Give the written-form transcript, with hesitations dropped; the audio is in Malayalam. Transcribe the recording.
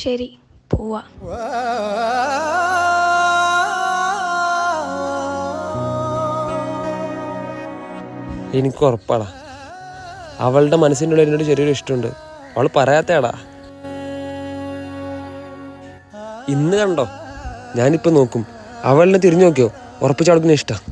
ശരി, പോവാ. എനിക്ക് ഉറപ്പാടാ, അവളുടെ മനസ്സിൻ്റെ ഉള്ളിൽ എന്നോട് ചെറിയൊരു ഇഷ്ടമുണ്ട്. അവൾ പറയാത്തയാടാ. ഇന്ന് കണ്ടോ, ഞാനിപ്പോൾ നോക്കും, അവളിനെ തിരിഞ്ഞു നോക്കിയോ, ഉറപ്പിച്ച അവൾക്ക് ഇഷ്ടമാണ്.